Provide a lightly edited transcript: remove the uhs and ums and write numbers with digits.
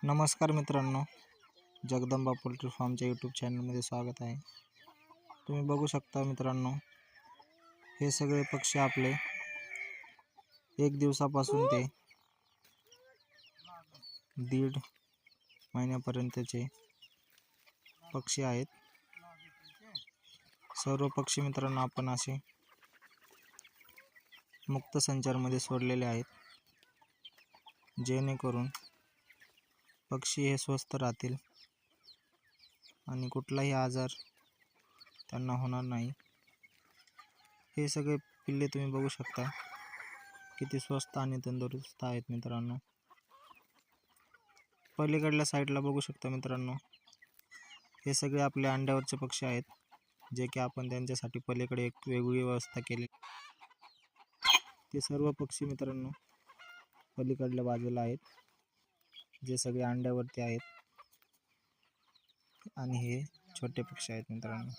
नमस्कार मित्रांनो, जगदंबा पोल्ट्री फार्मच्या यूट्यूब चॅनलमध्ये स्वागत आहे. तुम्ही बघू शकता मित्रांनो, हे सगळे पक्षी आपले 1 दिवसापासून ते 1.5 महिन्यापर्यंतचे पक्षी आहेत. सर्व पक्षी मित्रांनो आपण असे मुक्त संचारमध्ये सोडलेले आहेत, जेणेकरून पक्षी हे स्वस्थ राहतील आणि कुठलाही आजार त्यांना होणार नाही. हे सगळे पिल्ले तुम्ही बघू शकता किती स्वस्थ आणि तंदुरुस्त आहेत मित्रांनो. पलीकडल्या साईडला बघू शकता मित्रांनो, हे सगळे आपले अंड्यावरचे पक्षी आहेत, जे की आपण त्यांच्यासाठी पलीकडे एक वेगळी व्यवस्था केली. ते सर्व पक्षी मित्रांनो पलीकडल्या बाजूला आहेत, जे सगळे अंड्यावरती आहेत आणि हे छोटे पक्षी आहेत मित्रांनो.